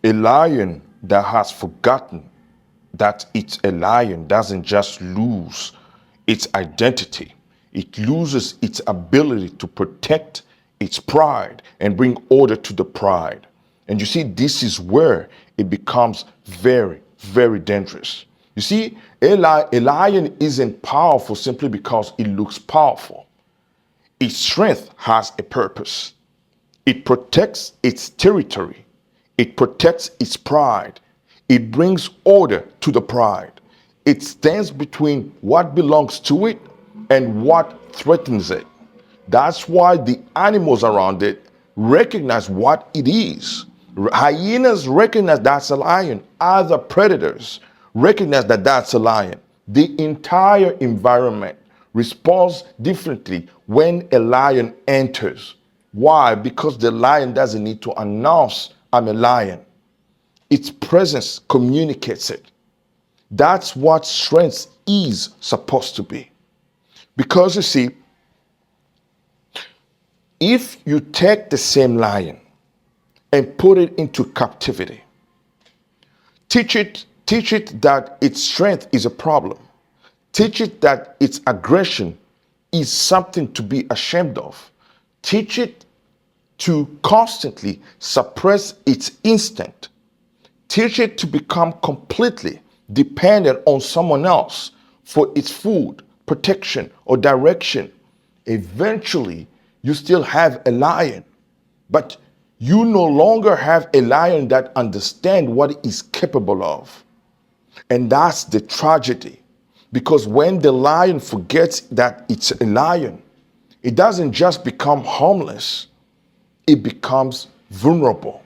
A lion that has forgotten that it's a lion doesn't just lose its identity, it loses its ability to protect its pride and bring order to the pride. And you see, this is where it becomes very, very dangerous. You see, a lion isn't powerful simply because it looks powerful. Its strength has a purpose. It protects its territory. It protects its pride. It brings order to the pride. It stands between what belongs to it and what threatens it. That's why the animals around it recognize what it is. Hyenas recognize that's a lion. Other predators recognize that that's a lion. The entire environment responds differently when a lion enters. Why? Because the lion doesn't need to announce, I'm a lion. Its presence communicates it. That's what strength is supposed to be. Because you see, if you take the same lion and put it into captivity, teach it that its strength is a problem. Teach it that its aggression is something to be ashamed of. Teach it to constantly suppress its instinct. Teach it to become completely dependent on someone else for its food, protection, or direction. Eventually, you still have a lion, but you no longer have a lion that understands what it is capable of. And that's the tragedy. Because when the lion forgets that it's a lion, it doesn't just become harmless, it becomes vulnerable.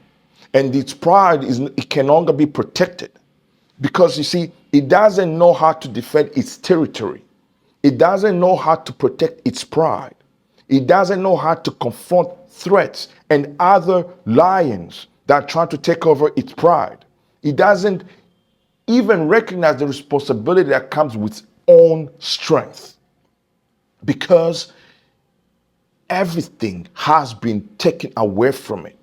And its pride it can no longer be protected. Because you see, it doesn't know how to defend its territory. It doesn't know how to protect its pride. It doesn't know how to confront threats and other lions that are trying to take over its pride. It doesn't even recognize the responsibility that comes with own strength, because everything has been taken away from it.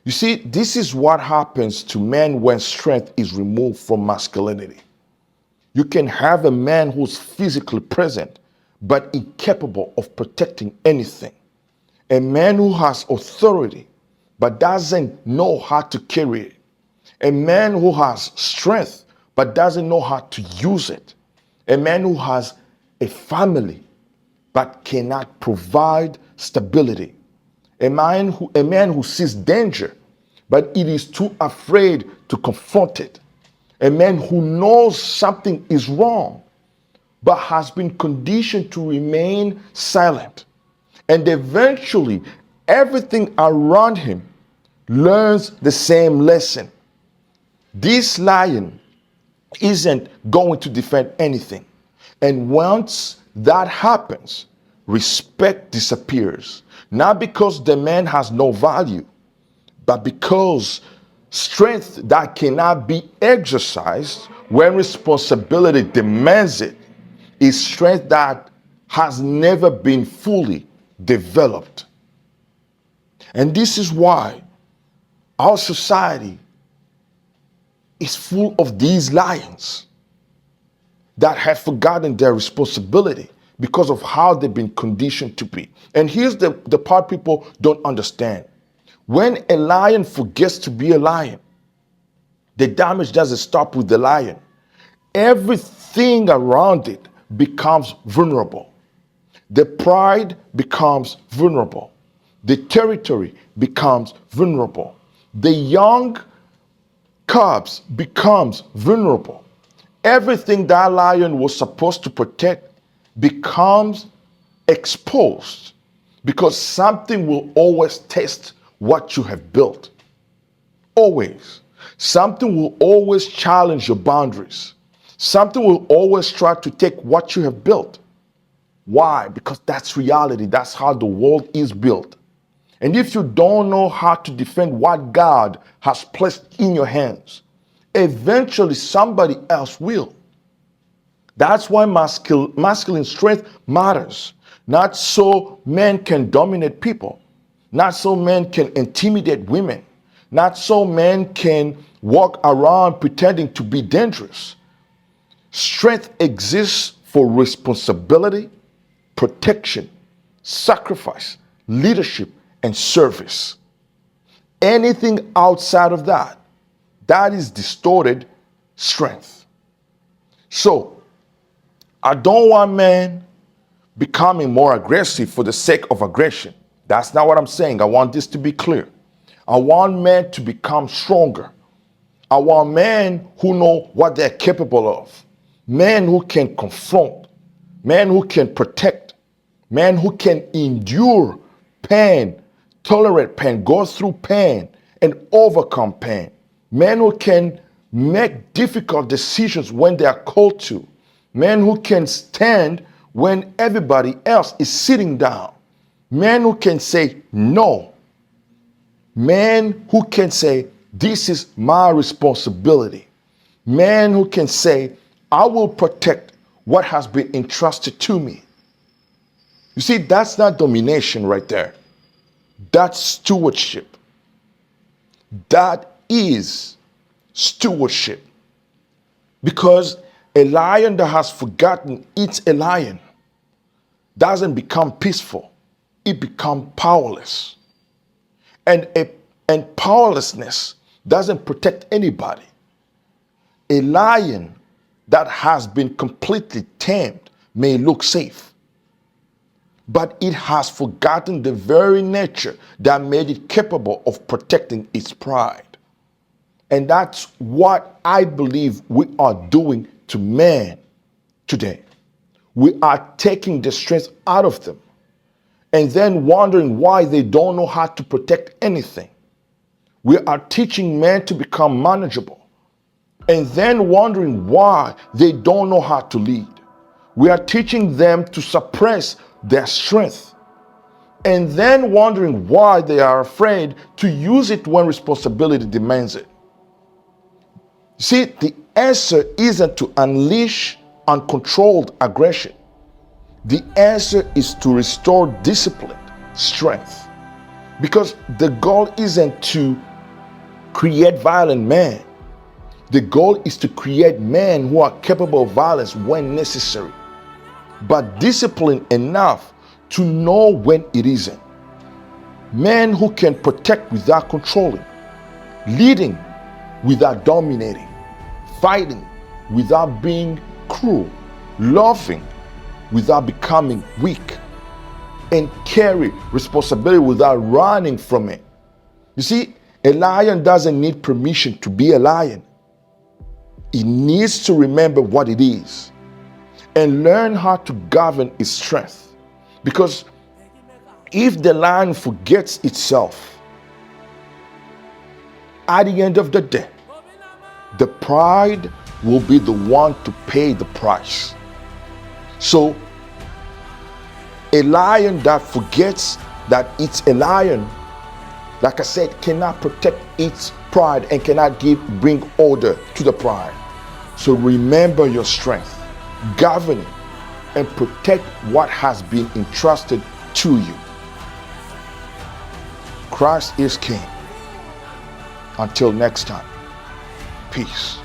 You see, this is what happens to men when strength is removed from masculinity. You can have a man who's physically present, but incapable of protecting anything. A man who has authority, but doesn't know how to carry it. A man who has strength, but doesn't know how to use it. A man who has a family, but cannot provide stability. A man who sees danger, but it is too afraid to confront it. A man who knows something is wrong, but has been conditioned to remain silent. And eventually, everything around him learns the same lesson. This lion isn't going to defend anything. And once that happens, respect disappears. Not because the man has no value, but because strength that cannot be exercised when responsibility demands it is strength that has never been fully developed. And this is why our society is full of these lions that have forgotten their responsibility because of how they've been conditioned to be. And here's the part people don't understand. When a lion forgets to be a lion, the damage doesn't stop with the lion. Everything around it becomes vulnerable. The pride becomes vulnerable. The territory becomes vulnerable. The young cubs becomes vulnerable. Everything that lion was supposed to protect becomes exposed, because something will always test what you have built. Always. Something will always challenge your boundaries. Something will always try to take what you have built. Why? Because that's reality. That's how the world is built. And if you don't know how to defend what God has placed in your hands, eventually somebody else will. That's why masculine strength matters. Not so men can dominate people. Not so men can intimidate women. Not so men can walk around pretending to be dangerous. Strength exists for responsibility, protection, sacrifice, leadership, and service. Anything outside of that, that is distorted strength. So, I don't want men becoming more aggressive for the sake of aggression. That's not what I'm saying. I want this to be clear. I want men to become stronger. I want men who know what they're capable of. Men who can confront. Men who can protect. Men who can endure pain, tolerate pain, go through pain, and overcome pain. Men who can make difficult decisions when they are called to. Men who can stand when everybody else is sitting down. Men who can say no. Men who can say, this is my responsibility. Men who can say, I will protect what has been entrusted to me. You see, that's not domination right there. That's stewardship. That is stewardship. Because a lion that has forgotten it's a lion doesn't become peaceful. It becomes powerless. And powerlessness doesn't protect anybody. A lion that has been completely tamed may look safe, but it has forgotten the very nature that made it capable of protecting its pride. And that's what I believe we are doing to men today. We are taking the strength out of them and then wondering why they don't know how to protect anything. We are teaching men to become manageable and then wondering why they don't know how to lead. We are teaching them to suppress their strength and then wondering why they are afraid to use it when responsibility demands it. See, the answer isn't to unleash uncontrolled aggression. The answer is to restore disciplined strength. Because the goal isn't to create violent men. The goal is to create men who are capable of violence when necessary, but disciplined enough to know when it isn't. Men who can protect without controlling, leading without dominating, fighting without being cruel, loving without becoming weak, and carry responsibility without running from it. You see, a lion doesn't need permission to be a lion. It needs to remember what it is and learn how to govern its strength. Because if the lion forgets itself, at the end of the day, the pride will be the one to pay the price. So, a lion that forgets that it's a lion, like I said, cannot protect its pride and cannot bring order to the pride. So remember your strength, govern it, and protect what has been entrusted to you. Christ is King. Until next time, peace.